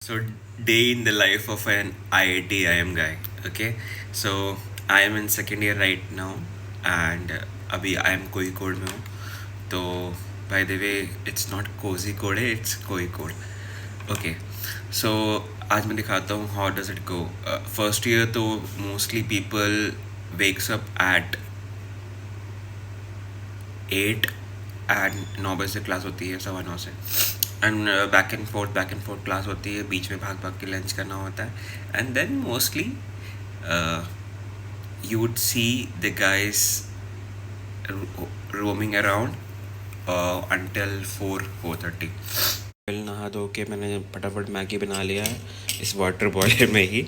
So, day in the life of an IIT IM guy. Okay, so I am in second year right now, and अभी I am कोई code में हूँ. तो by the way, it's not cozy code है, it's कोई code. Okay, so आज मैं दिखाता हूँ how does it go. First year तो mostly people wakes up at 8 and 9 बजे से क्लास होती है, 9:15 से. And back and fourth class होती है, बीच में भाग भाग के लंच करना होता है. And then mostly you would see the guys roaming around until 4:30. फिर नहा धो के मैंने फटाफट मैगी बना लिया है इस वाटर बॉयलर में ही.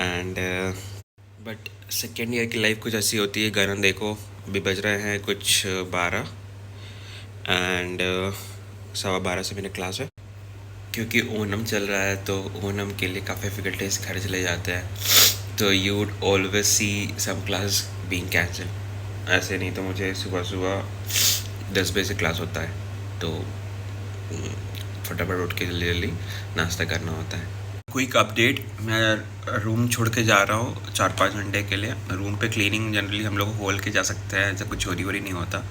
एंड बट सेकेंड ईयर की लाइफ कुछ ऐसी होती है. गाना देखो, अभी बज रहे हैं कुछ 12 एंड 12:15 से मेरी क्लास है. क्योंकि ओनम चल रहा है तो ओनम के लिए काफ़ी फैकल्टीज घर चले जाते हैं. तो you would always see some class being cancelled. ऐसे नहीं तो मुझे सुबह सुबह 10 बजे से क्लास होता है, तो फटाफट उठ के जल्दी जल्दी नाश्ता करना होता है. क्विक अपडेट, मैं रूम छोड़ के जा रहा हूँ 4-5 घंटे के लिए. रूम पे क्लीनिंग जनरली हम लोग खोल के जा सकते हैं, ऐसा कुछ चोरी वोरी नहीं होता.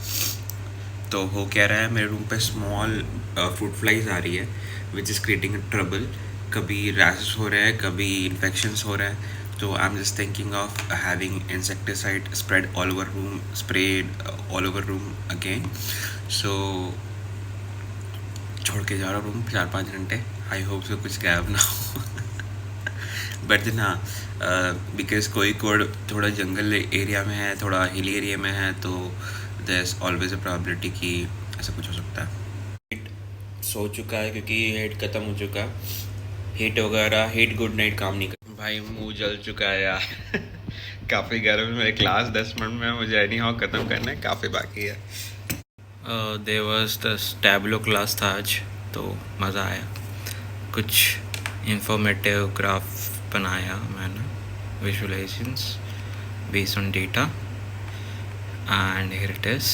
तो हो क्या रहा है, मेरे रूम पे स्मॉल फ्रूट फ्लाइज आ रही है विच इज़ क्रिएटिंग ट्रबल. कभी रैशेस हो रहे हैं, कभी इन्फेक्शंस हो रहे हैं. तो I am just thinking of having insecticide spread all over room, spread all over room again. So छोड़ के जा रहा हूँ रूम 4-5 घंटे. आई होप सो कुछ गैप ना हो. बट देन हाँ, बिकॉज कोई कोड थोड़ा जंगल एरिया में है, थोड़ा हिल एरिया में है, तो there is always a probability कि ऐसा कुछ हो सकता है. हिट सो चुका है क्योंकि हिट ख़त्म हो चुका. हिट वगैरह हिट गुड नाइट काम नहीं कर. भाई मुंह जल चुका है यार. काफ़ी गर्म है. मेरी क्लास 10 मिनट में, मुझे एनी हाउ ख़त्म करना है, काफ़ी बाकी है. There was the Tableau class था आज, तो मज़ा आया. कुछ इंफॉर्मेटिव ग्राफ बनाया मैंने, visualisations based on data. And here it is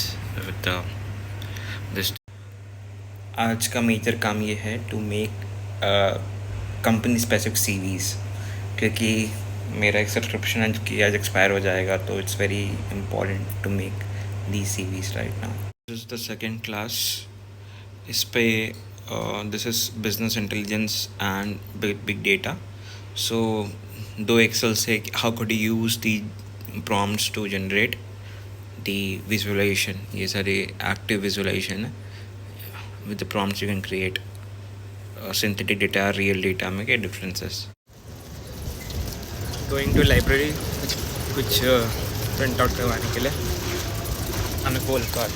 with this. आज का मेजर काम ये है to make company specific CVs, क्योंकि मेरा एक सब्सक्रिप्शन है जो कि आज एक्सपायर हो जाएगा. तो it's very important to make the CVs right now. This is the second class. इस पे this is business intelligence and big data. So दो Excel से how could you use the prompts to generate the visualization. ये सारे active visualization है. With the prompts you can create synthetic data, real data में क्या differences. Going to library कुछ print out करवाने के लिए. हमें कॉल कर.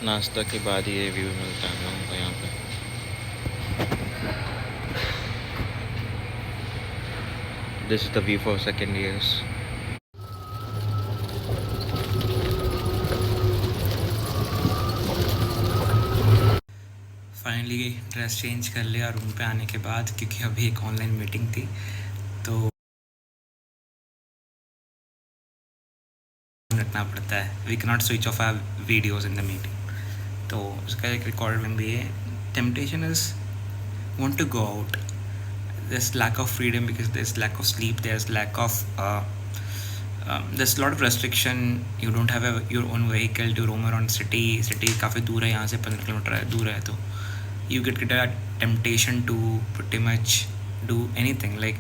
नाश्ता के बाद ये व्यू मिलता है हम लोगों को यहाँ पे. This is the view for second years. Finally dress change कर लिया रूम पे आने के बाद, क्योंकि अभी एक ऑनलाइन मीटिंग थी. तो रखना पड़ता है. We can not switch off our videos in the meeting. तो उसका एक रिकॉर्ड में भी है. Temptation is want to go out. There's lack of freedom because there's lack of sleep, there's lack of there's a lot of restriction. You don't have your own vehicle to roam around city काफ़ी दूर है यहाँ से, 15 kilometre है दूर है. तो you get a temptation to pretty much do anything. Like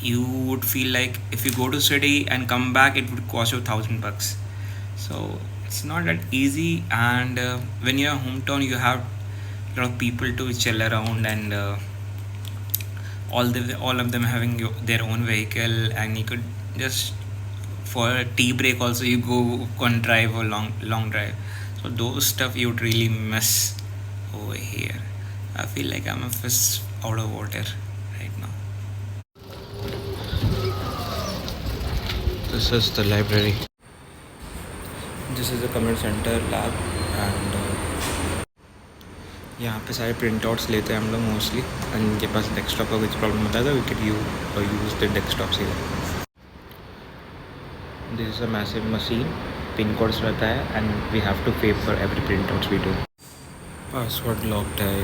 you would feel like if you go to city and come back, it would cost you $1,000. So it's not that easy. And when you're hometown, you have a lot of people to chill around, and all of them having their own vehicle, and you could just for a tea break also you go on drive or long drive. So those stuff you would really miss over here. I feel like I'm a fish out of water right now. This is the library. This is the community center lab, and यहाँ पे सारे print outs लेते हैं हम लोग mostly. And इनके पास desktop का कुछ प्रॉब्लम होता है तो we can use the desktop से. This is a massive machine. Pin codes रहता है and we have to pay for every print outs we do. Password locked है.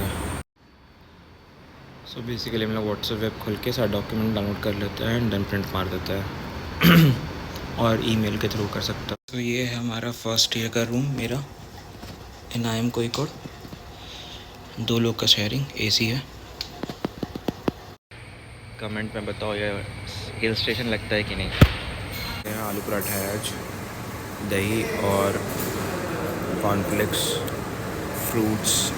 सो बेसिकली हम लोग व्हाट्सएप वेब खोल के सारा डॉक्यूमेंट डाउनलोड कर लेते हैं एंड देन प्रिंट मार देते हैं और ईमेल के थ्रू कर सकते हैं। तो ये है हमारा फर्स्ट ईयर का रूम मेरा इन आई एम कोझिकोड। 2 लोग का शेयरिंग, एसी है। कमेंट में बताओ ये हिल स्टेशन लगता है कि नहीं। आलू पराठा है आज, दही और कॉर्नफ्लेक्स, फ्रूट्स,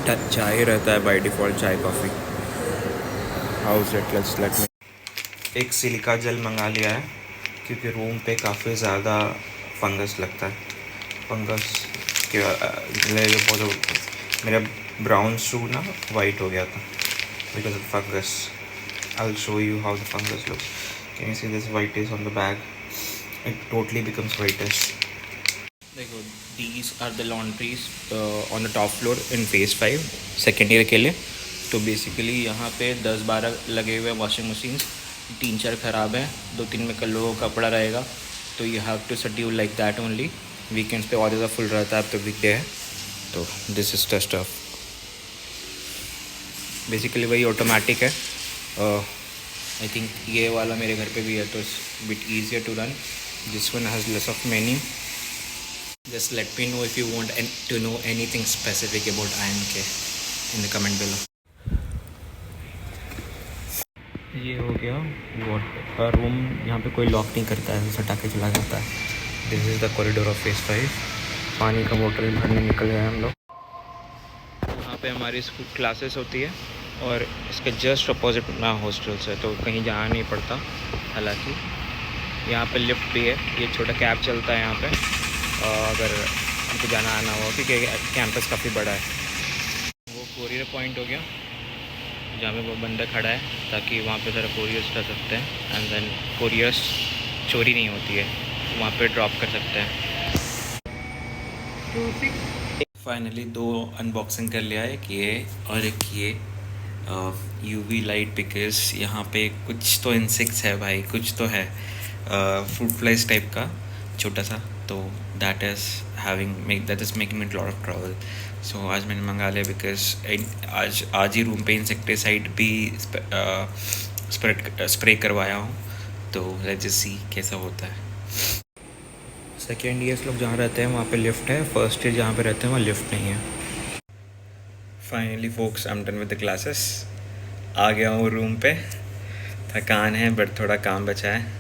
चाय रहता है बाय डिफ़ॉल्ट, चाय coffee. House let's let me एक सिलिका जेल मंगा लिया है क्योंकि रूम पे काफ़ी ज़्यादा फंगस लगता है। फंगस के बहुत मेरा ब्राउन शू ना वाइट हो गया था because of fungus. I will show you how the fungus looks. Can you see this whitish on the bag? It totally becomes whitish. देखो, these are the laundries on the top floor in phase 5 second year के लिए। तो basically यहाँ पे 10-12 लगे हुए washing machines, 3-4 ख़राब हैं, 2-3 में कल लोगों का कपड़ा रहेगा। तो you have to schedule like that only. Weekends पे और ज़्यादा फुल रहता है, अब तो वीकडे है। तो this is the stuff. Basically वही ऑटोमेटिक है। आई थिंक ये वाला मेरे घर पे भी है, तो it's bit easier to run. This one has less of menu. Just let me know if you want to know anything specific about IMK in the comment below. ये हो गया वॉट रूम। यहाँ पे कोई लॉक नहीं करता है, सटा के चला जाता है। This is the corridor of phase 5। पानी का बोतल भरने निकल गए हम लोग। यहाँ पे हमारी स्कूल क्लासेस होती है और इसके जस्ट अपोजिट ना हॉस्टल्स है, तो कहीं जाना नहीं पड़ता। हालांकि यहाँ पे लिफ्ट भी है, ये छोटा कैब चलता है यहाँ पे अगर हमको जाना आना हो, क्योंकि कैंपस काफ़ी बड़ा है। वो कोरियर पॉइंट हो गया जहाँ पे वो बंदा खड़ा है, ताकि वहाँ पे सारा कोरियर्स कर सकते हैं एंड देन कोरियर्स चोरी नहीं होती है, वहाँ पे ड्रॉप कर सकते हैं। फाइनली 2 अनबॉक्सिंग कर लिया है, एक ये और एक ये यूवी लाइट, बिकॉज यहाँ पे कुछ तो इंसेक्ट्स है भाई, कुछ तो है फ्रूट फ्लाइज टाइप का छोटा सा। तो that is making me lot of trouble. So आज मैंने मंगा लिया बिकॉज आज ही रूम पे इंसेक्टिसाइड भी स्प्रे करवाया हूँ। तो लेट्स जस्ट सी कैसा होता है। सेकेंड ईयर्स लोग जहाँ रहते हैं वहाँ पे लिफ्ट है, फर्स्ट ईयर जहाँ पे रहते हैं वहाँ लिफ्ट नहीं है। Finally folks, I am done with the classes. आ गया हूँ रूम पे। थकान है बट थोड़ा काम बचा है।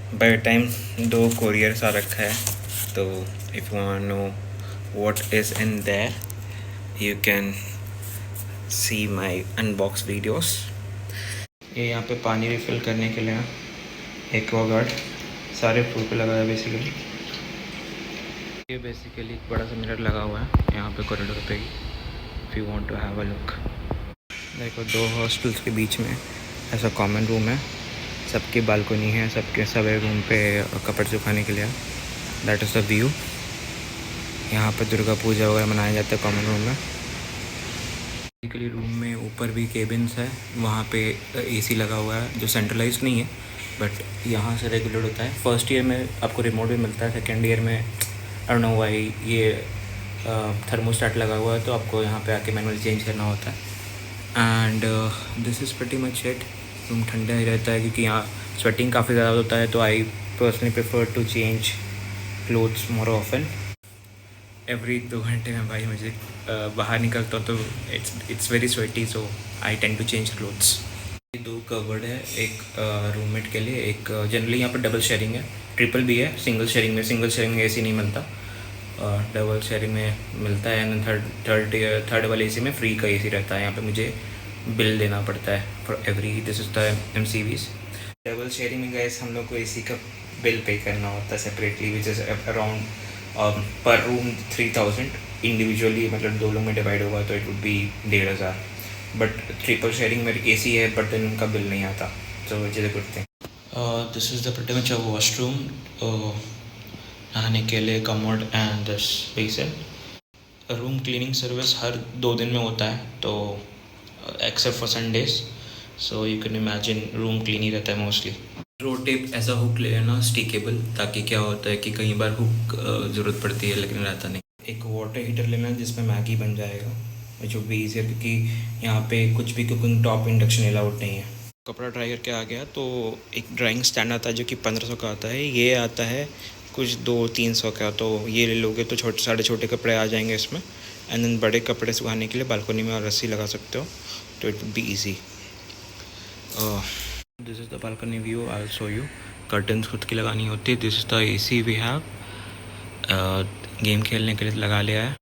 बाय टाइम 2 कोरियर्स आ रखा है, तो if you want know what is in their you can see my unbox videos. ये यहाँ पे पानी रिफ़िल करने के लिए एक्वागार्ड सारे फ्लोर पे लगा है बेसिकली। ये बेसिकली एक बड़ा सा मिरर लगा हुआ है यहाँ पे कॉरिडोर पे ही, if you want to have a look. देखो, 2 हॉस्टल्स के बीच में ऐसा कॉमन रूम है, सबकी बालकनी है, सब रूम पे कपड़े सुखाने के लिए। That is the view. यहाँ पे दुर्गा पूजा वगैरह मनाया जाता है कॉमन रूम में। बेसिकली रूम में ऊपर भी केबिन्स है, वहाँ पे एसी लगा हुआ है जो सेंट्रलाइज्ड नहीं है बट यहाँ से रेगुलेट होता है। फर्स्ट ईयर में आपको रिमोट भी मिलता है, सेकेंड ईयर में आई डोंट नो व्हाई ये थर्मोस्टेट लगा हुआ है, तो आपको यहाँ पे आके मैनुअली चेंज करना होता है। And this is pretty much it. Room ठंडा ही रहता है क्योंकि यहाँ स्वेटिंग काफ़ी ज़्यादा होता है, तो I personally prefer to change clothes more often. Every 2 घंटे में भाई मुझे बाहर निकलता हूँ तो it's very sweaty, so I tend to change clothes. 2 covered है, एक रूममेट के लिए, एक जनरली यहाँ पर डबल शेयरिंग है, ट्रिपल भी है। सिंगल शेयरिंग में एसी नहीं मिलता, डबल शेयरिंग में मिलता है। एंड थर्ड वाले एसी में फ्री का एसी रहता है। यहाँ पे मुझे बिल देना पड़ता है for every, this is the MCVs। Double sharing में गैस हम लोग को एसी का बिल पे करना होता है सेपरेटली, विच इज़ अराउंड पर रूम 3000। इंडिविजुअली मतलब 2 लोग में डिवाइड होगा तो it would be 1500। But triple sharing में एसी है बट देन उनका बिल नहीं आता, तो which is a good thing. This is the pretty much a washroom, नहाने के लिए commode and this basin. Room cleaning service हर 2 दिन में होता है, तो except for Sundays, so you can imagine room clean ही रहता है मोस्टली। रोड टेप ऐसा हुक ले लेना स्टिकेबल, ताकि क्या होता है कि कई बार हुक ज़रूरत पड़ती है लेकिन रहता नहीं। एक वाटर हीटर लेना जिसमें मैगी बन जाएगा। विच वुड बी ईजियर, क्योंकि यहाँ पे कुछ भी कुकिंग टॉप इंडक्शन अलाउड नहीं है। कपड़ा ट्राई करके आ गया, तो एक ड्राइंग स्टैंड आता है जो कि 1500 का आता है, ये आता है कुछ 200-300 का। तो ये ले लोगे तो साढ़े छोटे कपड़े आ जाएंगे इसमें, एंड देन बड़े कपड़े सुखाने के लिए बालकनी में और रस्सी लगा सकते हो, तो it would be easy. This is the balcony view, I will show you. Curtains खुद की लगानी होती है। This is the AC we have, game खेलने के लिए लगा लिया है।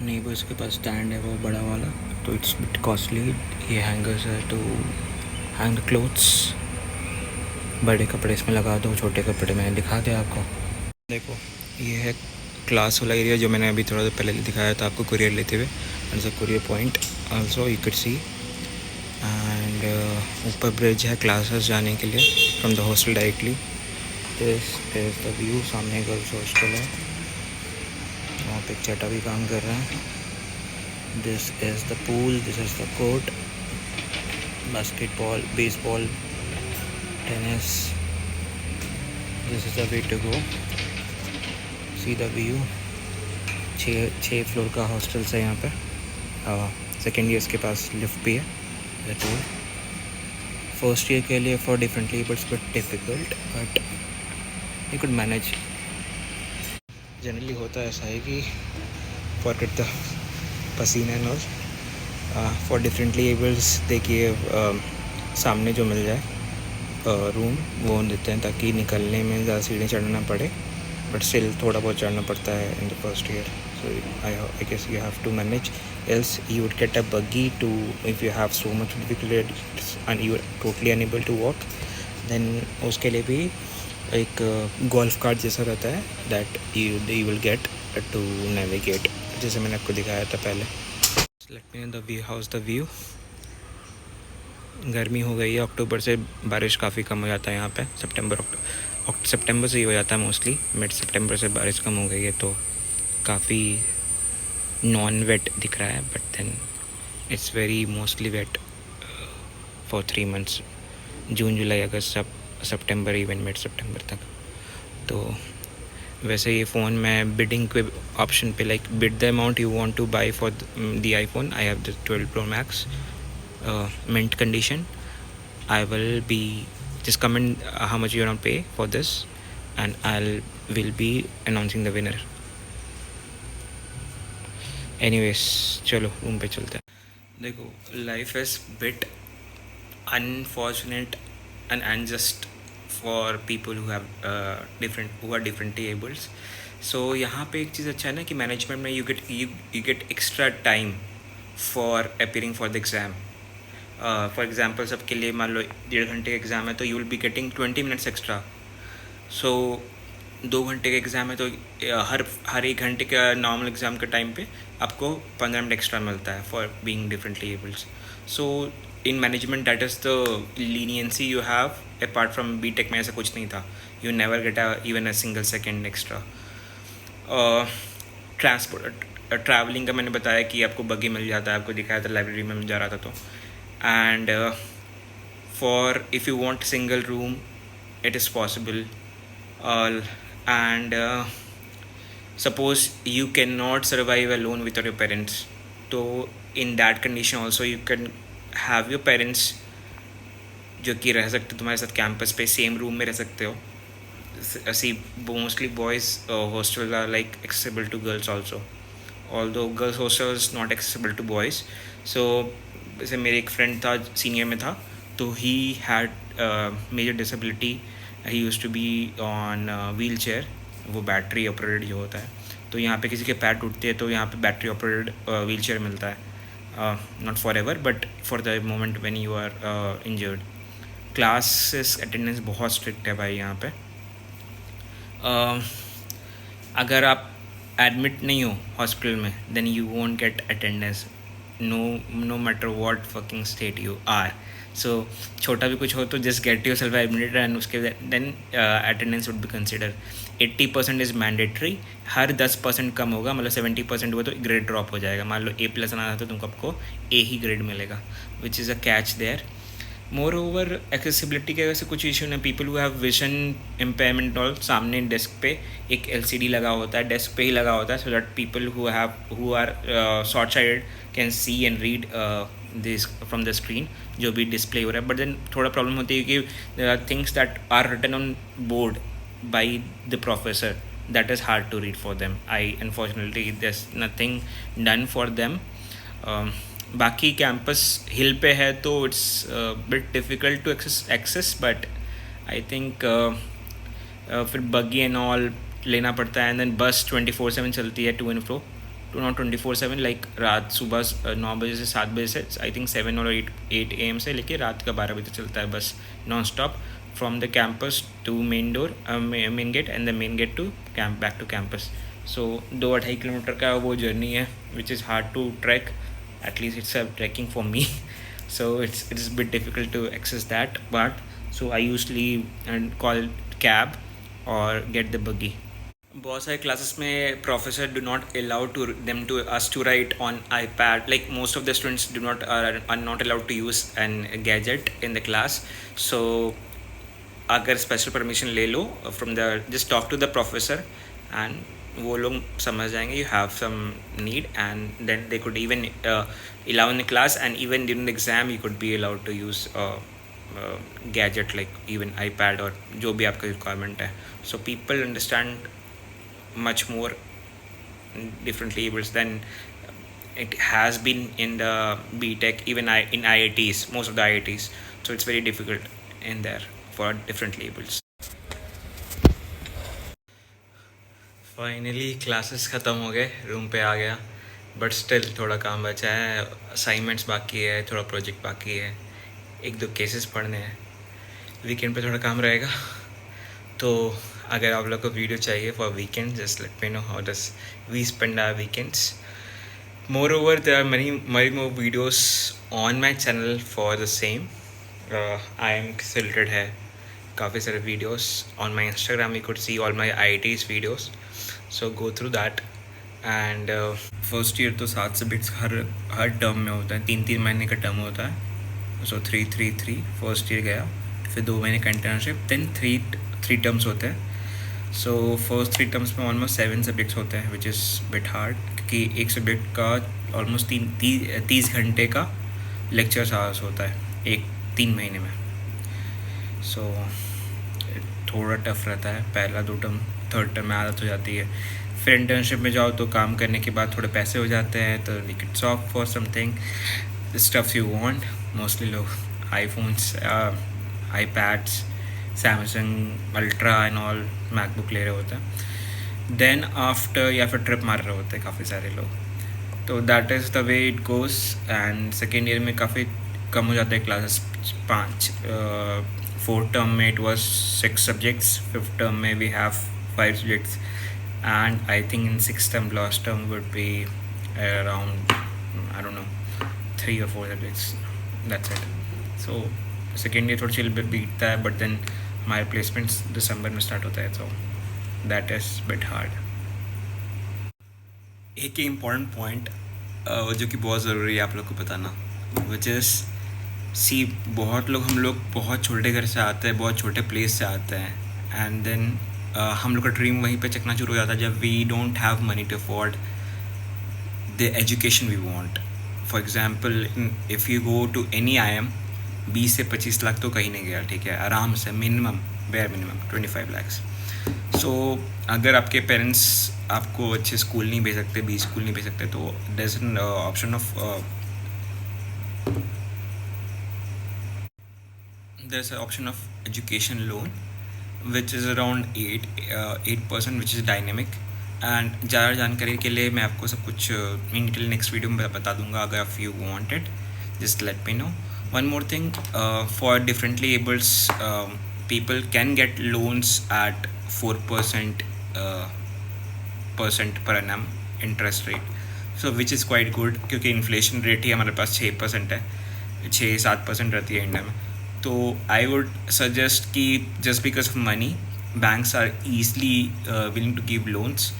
नेबर्स के पास स्टैंड है वो बड़ा वाला, तो इट्स बिट कॉस्टली। ये हैंगर्स है टू हैंग द क्लोथ्स, बड़े कपड़े इसमें लगा दो, छोटे कपड़े मैंने दिखा दिया आपको। देखो ये है क्लास वाला एरिया जो मैंने अभी थोड़ा देर पहले दिखाया था आपको कुरियर लेते हुए, and the courier point also you can see. And ऊपर ब्रिज है क्लासेस जाने के लिए from the hostel directly. This is the view. सामने गर्ल्स हॉस्टल है, वहाँ पे एक चटा भी काम कर रहा है। This is the pool, this is the court, basketball, baseball, tennis. This is the way to go, see the view. 6 floor का हॉस्टल्स है यहाँ पे। सेकेंड ईयर्स के पास लिफ्ट भी है। फर्स्ट ईयर के लिए for differently but but difficult, but you could manage. Generally होता ऐसा है कि फॉर गेट द पसीना एंड ऑल, फॉर डिफरेंटली एबल्स देखिए सामने जो मिल जाए रूम वो देते हैं, ताकि निकलने में ज़्यादा सीढ़ी चढ़ना पड़े, बट स्टिल थोड़ा बहुत चढ़ना पड़ता है in the first year. So I guess you have to manage, else you would get a buggy to, if you have so much difficulties and you are totally unable to walk, then उसके लिए भी एक golf cart जैसा रहता है that you will get to navigate, जैसे मैंने आपको दिखाया था पहले। Let me know the view, how's the view? गर्मी हो गई है, अक्टूबर से बारिश काफ़ी कम हो जाता है यहाँ पे। सितंबर से ही हो जाता है मोस्टली, मिड सितंबर से बारिश कम हो गई है, तो काफ़ी नॉन वेट दिख रहा है, but then it's very mostly wet for 3 months, June July August September even mid September तक। तो वैसे ये फ़ोन मैं बिडिंग के ऑप्शन पे, like bid the amount you want to buy for the iPhone. I have the 12 Pro Max mint condition. I will be just comment how much you want to pay for this, and will be announcing the winner. Anyways, चलो room पे चलते हैं। देखो, life is bit unfortunate and unjust for people who have differently abled. So यहाँ पे एक चीज़ अच्छा है ना कि मैनेजमेंट में you get extra time for appearing for the exam. For example सबके लिए मान लो 1.5 घंटे का एग्ज़ाम है, तो you will be getting 20 minutes extra. So 2 घंटे का एग्ज़ाम है, तो हर 1 घंटे का नॉर्मल एग्ज़ाम के टाइम पे आपको 15 मिनट एक्स्ट्रा मिलता है for being differently abled. So in management that is the leniency you have. Apart from BTech में ऐसा कुछ नहीं था, you never get even a single second extra. Travelling का मैंने बताया कि आपको बगी मिल जाता है, आपको दिखाया था लाइब्रेरी में जा रहा था तो। And for if you want single room, it is possible. And suppose you cannot survive alone without your parents, so in that condition also you can have your parents जो कि रह सकते तुम्हारे साथ कैंपस पे सेम रूम में रह सकते हो। See, mostly boys hostel are like accessible to girls also, although girls hostel is not accessible to boys. So जैसे मेरे एक फ्रेंड था, सीनियर में था, तो he had major disability. He used to be on wheel chair, वो battery operated जो होता है। तो यहाँ पे किसी के पैर टूटते हैं तो यहाँ पे बैटरी ऑपरेटेड व्हील चेयर मिलता है, not for ever but for the moment when you are injured. Classes attendance बहुत स्ट्रिक्ट है भाई यहाँ पे। अगर आप एडमिट नहीं हो हॉस्पिटल में, then you won't get attendance, no matter what fucking state you are. So छोटा भी कुछ हो तो just get yourself admitted and उसके then attendance would be considered. 80% is mandatory. हर 10% कम होगा, मतलब 70% हुआ तो ग्रेड ड्रॉप हो जाएगा। मान लो A+ आना था तो तुमको आपको A ही ग्रेड मिलेगा, which is a catch there. More over accessibility का वैसे कुछ इशू नहीं. People who have vision impairment और सामने डेस्क पे एक LCD लगा होता है, डेस्क पे ही लगा होता है, so that people who are short sighted can see and read this from the screen जो भी डिस्प्ले हो रहा है. बट देन थोड़ा प्रॉब्लम होती है कि there are things that are written on board by the professor that is hard to read for them. Unfortunately there's nothing done for them. बाकी कैंपस हिल पे है तो it's bit difficult to access but I think फिर buggy and all लेना पड़ता है. And then बस 24/7 चलती है to and fro, to not 24/7 like रात सुबह 9 बजे से 7 बजे से आई थिंक 7 और 8 AM से लेके रात का 12 बजे तक चलता है बस non stop from the campus to main gate and the main gate to back to campus. So 2-2.5 kilometre का वो जर्नी है which is hard to trek. At least it's a trekking for me. So it's a bit difficult to access that, but so I usually call cab or get the buggy. बहुत सारे classes में professor do not allow to them to us to write on iPad. Like most of the students do not are not allowed to use an gadget in the class. So अगर special permission ले लो from the just talk to the professor and वो लोग समझ जाएंगे you have some need and then they could even allow in the class and even during the exam you could be allowed to use gadget like even iPad और जो भी आपका requirement है. So people understand much more differently able than it has been in the BTech, even in IITs, most of the IITs. So it's very difficult in there for different labels. Finally classes ख़त्म हो गए, room पे आ गया, but still थोड़ा काम बचा है. Assignments बाकी है, थोड़ा प्रोजेक्ट बाकी है, 1-2 केसेस पढ़ने हैं. वीकेंड पे थोड़ा काम रहेगा. तो अगर आप लोग को वीडियो चाहिए for weekend just let me know how does we spend our weekends. Moreover there are many more videos on my channel for the same. I am selected है काफ़ी सारे videos on my Instagram. You could see all my IITs videos, so go through that. And first year तो 7 subjects हर term में होता है, 3-3 महीने का term होता है. सो 3-3-3 फर्स्ट ईयर गया, फिर 2 महीने का इंटर्नशिप, देन 3 टर्म्स होते हैं. सो फर्स्ट 3 टर्म्स में ऑलमोस्ट 7 सब्जेक्ट्स होते हैं विच इज़ बिट हार्ड, क्योंकि एक सब्जेक्ट का ऑलमोस्ट 30 घंटे का लेक्चर आवर्स होता है एक 3 महीने में. सो थोड़ा टफ रहता है. पहला 2 टर्म, थर्ड टर्म में आदत हो जाती है. फिर इंटर्नशिप में जाओ तो काम करने के बाद थोड़े पैसे हो जाते हैं, तो we can shop for something stuffs you want. Mostly लोग iPhones, iPads, Samsung Ultra and all MacBook ले रहे होते हैं. देन आफ्टर या फिर ट्रिप मार रहे होते हैं काफ़ी सारे लोग. तो that is the way it goes. And second year में काफ़ी कम हो जाते हैं क्लासेस, 5. फोर्थ टर्म में it was 6 subjects, fifth term में we have 5 subjects, and I think in 6th term, last term would be around, I don't know, 3 or 4 subjects. That's it. So second year थोड़ा chill बीतता है, but then हमारे placements दिसंबर में start होता है, so that is bit hard. एक important point जो कि बहुत ज़रूरी है आप लोग को बताना, which is see, बहुत लोग, हम लोग बहुत छोटे घर से आते हैं, बहुत छोटे प्लेस से आते हैं, and then हम लोग का ड्रीम वहीं पे चकना शुरू हो जाता है जब we don't have money to afford the education we want. For example if you go to any IIM, 20 से 25 लाख तो कहीं नहीं गया, ठीक है, आराम से मिनिमम, बेयर मिनिमम 25 लाख. सो अगर आपके पेरेंट्स आपको अच्छे स्कूल नहीं भेज सकते, बी स्कूल नहीं भेज सकते, तो there is an option of there is option of education loan which is around 8%, which is dynamic. and ज़्यादा जानकारी के लिए मैं आपको सब कुछ इन डिटेल नेक्स्ट वीडियो में बता दूंगा. अगर आप you want it just let me know. One more thing, for differently abled people can get loans at 4% per annum interest rate, so which is quite good, क्योंकि inflation rate ही हमारे पास 6% है, 6-7% रहती है इंडिया में. तो आई वुड सजेस्ट कि just because of money banks are easily willing to give loans.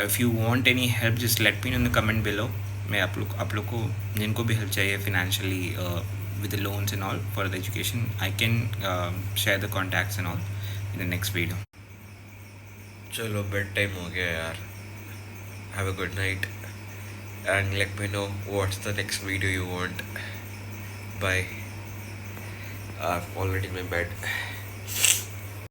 If you want any help just let me know in the comment below. मैं आप लोग को जिनको भी हेल्प चाहिए financially with the loans and all for the education. I can share the contacts and all in the next video. चलो bed time हो गया यार. Have a good night and let me know what's the next video you want. Bye. I'm already in my bed.